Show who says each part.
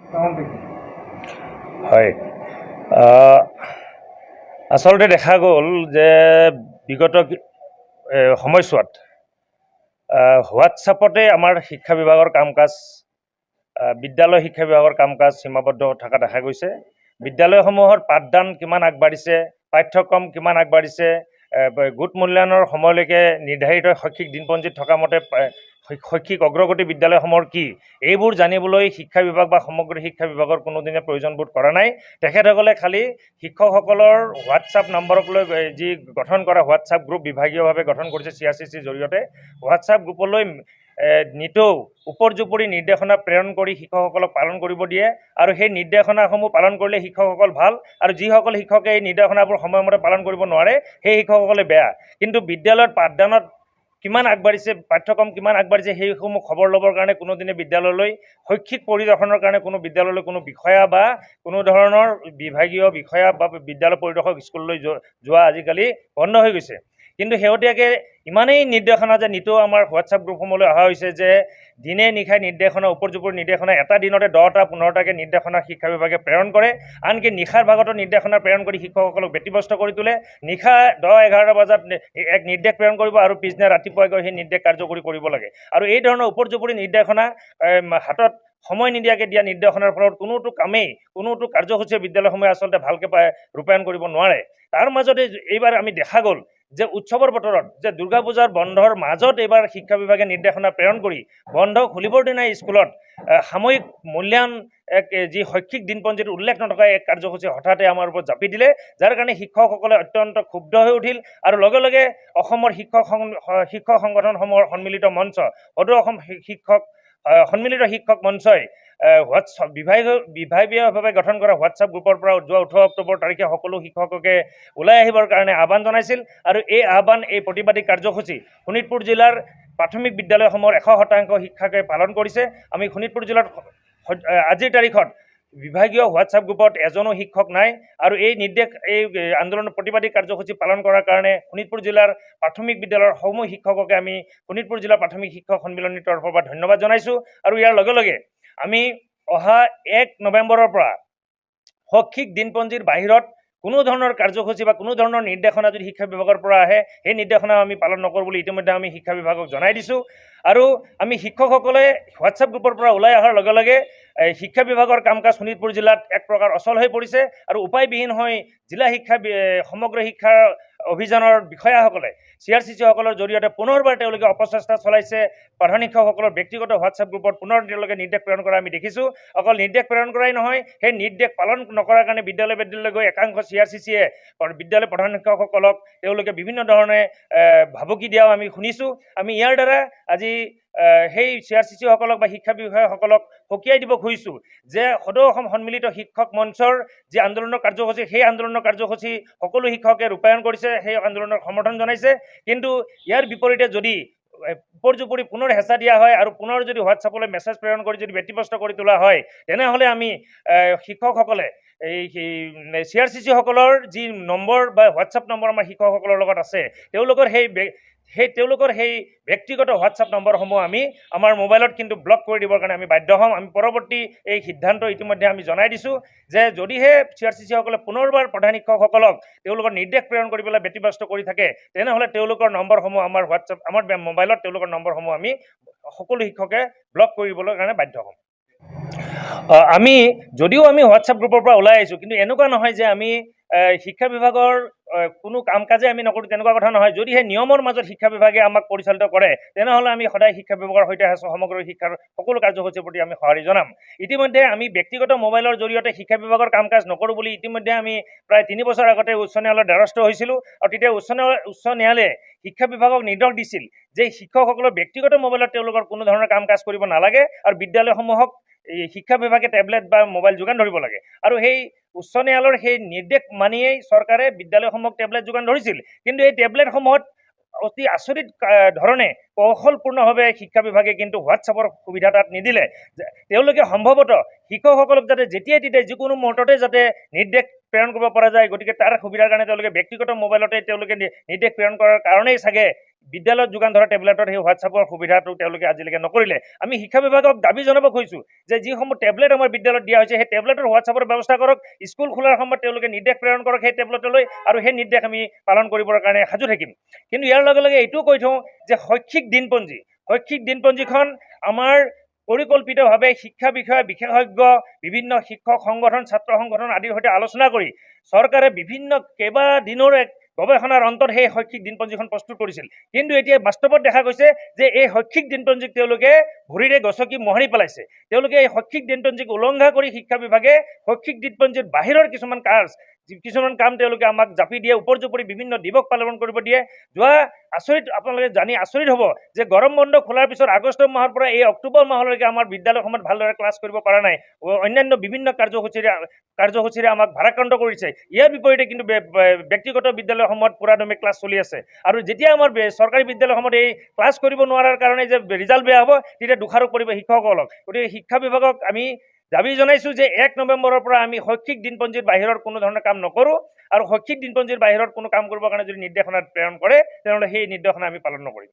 Speaker 1: হয়, আচলতে দেখা গ'ল যে বিগত সময়ছোৱাত হোৱাটছআপতে আমাৰ শিক্ষা বিভাগৰ কাম কাজ বিদ্যালয় শিক্ষা বিভাগৰ কাম কাজ সীমাবদ্ধ থকা দেখা গৈছে। বিদ্যালয়সমূহৰ পাঠদান কিমান আগবাঢ়িছে, পাঠ্যক্ৰম কিমান আগবাঢ়িছে, গোট মূল্যায়নৰ সময়লৈকে নিৰ্ধাৰিত শৈক্ষিক দিনপঞ্জীত থকা মতে শৈক্ষিক অগ্ৰগতি বিদ্যালয়সমূহৰ কি, এইবোৰ জানিবলৈ শিক্ষা বিভাগ বা সমগ্ৰ শিক্ষা বিভাগৰ কোনোদিনে প্ৰয়োজন বোধ কৰা নাই। তেখেতসকলে খালি শিক্ষকসকলৰ হোৱাটছআপ নম্বৰক লৈ যি গঠন কৰা হোৱাটছআপ গ্ৰুপ বিভাগীয়ভাৱে গঠন কৰিছে CRCCৰ জৰিয়তে, হোৱাটছআপ গ্ৰুপলৈ নিতৌ ওপৰজুপৰি নিৰ্দেশনা প্ৰেৰণ কৰি শিক্ষকসকলক পালন কৰিব দিয়ে, আৰু সেই নিৰ্দেশনাসমূহ পালন কৰিলে শিক্ষকসকল ভাল, আৰু যিসকল শিক্ষকে এই নিৰ্দেশনাবোৰ সময়মতে পালন কৰিব নোৱাৰে সেই শিক্ষকসকলে বেয়া। কিন্তু বিদ্যালয়ত পাঠদানত কিমান আগবাঢ়িছে, পাঠ্যক্ৰম কিমান আগবাঢ়িছে সেইসমূহ খবৰ ল'বৰ কাৰণে কোনোদিনে বিদ্যালয়লৈ শৈক্ষিক পৰিদৰ্শনৰ কাৰণে কোনো বিদ্যালয়লৈ কোনো বিষয়া বা কোনো ধৰণৰ বিভাগীয় বিষয়া বা বিদ্যালয় পৰিদৰ্শক স্কুললৈ যোৱা আজিকালি বন্ধ হৈ গৈছে। কিন্তু শেহতীয়াকৈ ইমানেই নিৰ্দেশনা যে নিতৌ আমাৰ হোৱাটছআপ গ্ৰুপসমূহলৈ অহা হৈছে যে দিনে নিশাই নিৰ্দেশনা ওপৰজুপৰি নিৰ্দেশনা এটা দিনতে 10টা 15টাকৈ নিৰ্দেশনা শিক্ষা বিভাগে প্ৰেৰণ কৰে। আনকি নিশাৰ ভাগতো নিৰ্দেশনা প্ৰেৰণ কৰি শিক্ষকসকলক ব্যতিব্যস্ত কৰি তোলে। নিশা 10-11 বজাত এক নিৰ্দেশ প্ৰেৰণ কৰিব আৰু পিছদিনা ৰাতিপুৱাই গৈ সেই নিৰ্দেশ কাৰ্যকৰী কৰিব লাগে। আৰু এই ধৰণৰ ওপৰজুপৰি নিৰ্দেশনা হাতত সময় নিদিয়াকৈ দিয়া নিৰ্দেশনাৰ ফলত কোনোটো কামেই কোনোটো কাৰ্যসূচীয়ে বিদ্যালয়সমূহে আচলতে ভালকৈ ৰূপায়ণ কৰিব নোৱাৰে। তাৰ মাজতে এইবাৰ আমি দেখা গ'ল যে উৎসৱৰ বতৰত যে দুৰ্গা পূজাৰ বন্ধৰ মাজত এইবাৰ শিক্ষা বিভাগে নিৰ্দেশনা প্ৰেৰণ কৰি বন্ধ খুলিবৰ দিনাই স্কুলত সাময়িক মূল্যায়ন যি শৈক্ষিক দিনপঞ্জীত উল্লেখ নথকা এক কাৰ্যসূচী হঠাতে আমাৰ ওপৰত জাপি দিলে, যাৰ কাৰণে শিক্ষকসকলে অত্যন্ত ক্ষুব্ধ হৈ উঠিল। আৰু লগে লগে অসমৰ শিক্ষক সংগঠনসমূহৰ সন্মিলিত মঞ্চ সদৌ অসম সন্মিলিত শিক্ষক মঞ্চই বিভাগীয়ভাৱে গঠন কৰা হোৱাটছআপ গ্ৰুপৰ পৰা যোৱা 18 অক্টোবৰ তাৰিখে সকলো শিক্ষককে ওলাই আহিবৰ কাৰণে আহ্বান জনাইছিল। আৰু এই আহ্বান, এই প্ৰতিবাদী কাৰ্যসূচী শোণিতপুৰ জিলাৰ প্ৰাথমিক বিদ্যালয়সমূহৰ 100% শিক্ষকে পালন কৰিছে। আমি শোণিতপুৰ জিলাত আজিৰ তাৰিখত বিভাগীয় হোৱাটছআপ গ্ৰুপত এজনো শিক্ষক নাই। আৰু এই আন্দোলনৰ প্ৰতিবাদী কাৰ্যসূচী পালন কৰাৰ কাৰণে শোণিতপুৰ জিলাৰ প্ৰাথমিক বিদ্যালয়ৰ সমূহ শিক্ষককে আমি শোণিতপুৰ জিলা প্ৰাথমিক শিক্ষক সন্মিলনীৰ তৰফৰ পৰা ধন্যবাদ জনাইছোঁ। আৰু ইয়াৰ লগে লগে আমি অহা 1 নৱেম্বৰৰ পৰা শৈক্ষিক দিনপঞ্জীৰ বাহিৰত কোনো ধৰণৰ কাৰ্যসূচী বা কোনো ধৰণৰ নিৰ্দেশনা যদি শিক্ষা বিভাগৰ পৰা আহে সেই নিৰ্দেশনা আমি পালন নকৰোঁ বুলি ইতিমধ্যে আমি শিক্ষা বিভাগক জনাই দিছোঁ। আৰু আমি শিক্ষকসকলে হোৱাটছআপ গ্ৰুপৰ পৰা ওলাই অহাৰ লগে লগে শিক্ষা বিভাগৰ কাম কাজ শোণিতপুৰ জিলাত এক প্ৰকাৰ অচল হৈ পৰিছে। আৰু উপায়বিহীন হৈ জিলা সমগ্ৰ শিক্ষাৰ অভিযানৰ বিষয়াসকলে CRCCসকলৰ জৰিয়তে পুনৰবাৰ তেওঁলোকে অপচেষ্টা চলাইছে। প্ৰধান শিক্ষকসকলৰ ব্যক্তিগত হোৱাটছআপ গ্ৰুপত পুনৰ তেওঁলোকে নিৰ্দেশ প্ৰেৰণ কৰা আমি দেখিছোঁ। অকল নিৰ্দেশ প্ৰেৰণ কৰাই নহয়, সেই নিৰ্দেশ পালন নকৰাৰ কাৰণে বিদ্যালয় গৈ একাংশ CRCCয়ে বিদ্যালয় প্ৰধান শিক্ষকসকলক তেওঁলোকে বিভিন্ন ধৰণে ভাবুকি দিয়াও আমি শুনিছোঁ। আমি ইয়াৰ দ্বাৰা আজি সেই CRCCসকলক বা শিক্ষা বিষয়াসকলক সকীয়াই দিব খুজিছোঁ যে সদৌ অসম সন্মিলিত শিক্ষক মঞ্চৰ যি আন্দোলনৰ কাৰ্যসূচী, সেই আন্দোলনৰ কাৰ্যসূচী সকলো শিক্ষকে ৰূপায়ণ কৰিছে, সেই আন্দোলনৰ সমৰ্থন জনাইছে। কিন্তু ইয়াৰ বিপৰীতে যদি ওপৰজুপৰি পুনৰ হেঁচা দিয়া হয় আৰু পুনৰ যদি হোৱাটছআপলৈ মেছেজ প্ৰেৰণ কৰি যদি ব্যতিব্যস্ত কৰি তোলা হয়, তেনেহ'লে আমি শিক্ষকসকলে এই CRCCসকলৰ যি নম্বৰ বা হোৱাটছআপ নম্বৰ আমাৰ শিক্ষকসকলৰ লগত আছে, তেওঁলোকৰ সেই ব্যক্তিগত হোৱাটছআপ নম্বৰসমূহ আমি আমাৰ মোবাইলত কিন্তু ব্লক কৰি দিবৰ কাৰণে আমি বাধ্য হ'ম। আমি পৰৱৰ্তী এই সিদ্ধান্ত ইতিমধ্যে আমি জনাই দিছোঁ যে যদিহে CRCCসকলে পুনৰবাৰ প্ৰধান শিক্ষকসকলক তেওঁলোকৰ নিৰ্দেশ প্ৰেৰণ কৰি পেলাই ব্যতিব্যস্ত কৰি থাকে, তেনেহ'লে তেওঁলোকৰ নম্বৰসমূহ আমাৰ মোবাইলত তেওঁলোকৰ নম্বৰসমূহ আমি সকলো শিক্ষকে ব্লক কৰিবলৈ কাৰণে বাধ্য হ'ম। যদিও আমি হোৱাটছআপ গ্ৰুপৰ পৰা ওলাই আহিছোঁ, কিন্তু এনেকুৱা নহয় যে আমি শিক্ষা বিভাগৰ কোনো কাম কাজে আমি নকৰোঁ, তেনেকুৱা কথা নহয়। যদিহে নিয়মৰ মাজত শিক্ষা বিভাগে আমাক পৰিচালিত কৰে, তেনেহ'লে আমি সদায় শিক্ষা বিভাগৰ সৈতে আছোঁ, সমগ্ৰ শিক্ষাৰ সকলো কাৰ্যসূচীৰ প্ৰতি আমি সঁহাৰি জনাম। ইতিমধ্যে আমি ব্যক্তিগত মোবাইলৰ জৰিয়তে শিক্ষা বিভাগৰ কাম কাজ নকৰোঁ বুলি ইতিমধ্যে আমি প্ৰায় 3 বছৰ আগতে উচ্চ ন্যায়ালয়ৰ দ্বাৰস্থ হৈছিলোঁ। আৰু তেতিয়া উচ্চ ন্যায়ালয়ে শিক্ষা বিভাগক নিৰ্দেশ দিছিল যে শিক্ষকসকলৰ ব্যক্তিগত মোবাইলত তেওঁলোকৰ কোনো ধৰণৰ কাম কাজ কৰিব নালাগে, আৰু বিদ্যালয়সমূহক শিক্ষা বিভাগে টেবলেট বা মোবাইল যোগান ধৰিব লাগে। আৰু সেই উচ্চ ন্যায়ালয়ৰ সেই নিৰ্দেশ মানিয়েই চৰকাৰে বিদ্যালয়সমূহক টেবলেট যোগান ধৰিছিল। কিন্তু এই টেবলেটসমূহত অতি আচৰিত ধৰণে কৌশলপূৰ্ণভাৱে শিক্ষা বিভাগে কিন্তু হোৱাটছআপৰ সুবিধা তাত নিদিলে। তেওঁলোকে সম্ভৱতঃ শিক্ষকসকলক যাতে যেতিয়াই তেতিয়াই যিকোনো মুহূৰ্ততে যাতে নিৰ্দেশ প্ৰেৰণ কৰিব পৰা যায়, গতিকে তাৰ সুবিধাৰ কাৰণে তেওঁলোকে ব্যক্তিগত মোবাইলতে তেওঁলোকে নিৰ্দেশ প্ৰেৰণ কৰাৰ কাৰণেই চাগে বিদ্যালয়ত যোগান ধৰা টেবলেটৰ সেই হোৱাটছআপৰ সুবিধাটো তেওঁলোকে আজিলৈকে নকৰিলে। আমি শিক্ষা বিভাগক দাবী জনাব খুজিছোঁ যে যিসমূহ টেবলেট আমাৰ বিদ্যালয়ত দিয়া হৈছে সেই টেবলেটৰ হোৱাটছআপৰ ব্যৱস্থা কৰক, স্কুল খোলাৰ সময়ত তেওঁলোকে নিৰ্দেশ প্ৰেৰণ কৰক সেই টেবলেটলৈ, আৰু সেই নিৰ্দেশ আমি পালন কৰিবৰ কাৰণে সাজু থাকিম। কিন্তু ইয়াৰ লগে লগে এইটোও কৈ থওঁ যে শৈক্ষিক দিনপঞ্জীখন আমাৰ পৰিকল্পিতভাৱে শিক্ষা বিষয়া বিশেষজ্ঞ, বিভিন্ন শিক্ষক সংগঠন, ছাত্ৰ সংগঠন আদিৰ সৈতে আলোচনা কৰি চৰকাৰে বিভিন্ন কেইবাদিনৰ এক গৱেষণাৰ অন্তত সেই শৈক্ষিক দিনপঞ্জীখন প্ৰস্তুত কৰিছিল। কিন্তু এতিয়া বাস্তৱত দেখা গৈছে যে এই শৈক্ষিক দিনপঞ্জীক তেওঁলোকে ভৰিৰে গছকি মোহাৰি পেলাইছে। তেওঁলোকে এই শৈক্ষিক দিনপঞ্জীক উলংঘা কৰি শিক্ষা বিভাগে শৈক্ষিক দিনপঞ্জীৰ বাহিৰৰ কিছুমান কাম তেওঁলোকে আমাক জাপি দিয়ে, উপৰ্যুপৰি বিভিন্ন দিৱস পালন কৰিব দিয়ে। আপোনালোকে জানি আচৰিত হ'ব যে গৰম বন্ধ খোলাৰ পিছত আগষ্ট মাহৰ পৰা এই অক্টোবৰ মাহলৈকে আমাৰ বিদ্যালয়সমূহত ভালদৰে ক্লাছ কৰিব পৰা নাই, অন্যান্য বিভিন্ন কাৰ্যসূচীৰে আমাক ভাৰাক্ৰান্ত কৰিছে। ইয়াৰ বিপৰীতে কিন্তু ব্যক্তিগত বিদ্যালয়সমূহত পুৰাদমে ক্লাছ চলি আছে। আৰু যেতিয়া আমাৰ চৰকাৰী বিদ্যালয়সমূহত এই ক্লাছ কৰিব নোৱাৰাৰ কাৰণে যে ৰিজাল্ট বেয়া হ'ব, তেতিয়া দোষাৰোপ কৰিব শিক্ষকসকলক। গতিকে শিক্ষা বিভাগক আমি দাবী জনাইছোঁ যে 1 নৱেম্বৰৰ পৰা আমি শৈক্ষিক দিনপঞ্জীৰ বাহিৰৰ কোনো ধৰণৰ কাম নকৰোঁ, আৰু শৈক্ষিক দিনপঞ্জীৰ বাহিৰত কোনো কাম কৰিবৰ কাৰণে যদি নিৰ্দেশনা প্ৰেৰণ কৰে তেনেহ'লে সেই নিৰ্দেশনা আমি পালন নকৰিম।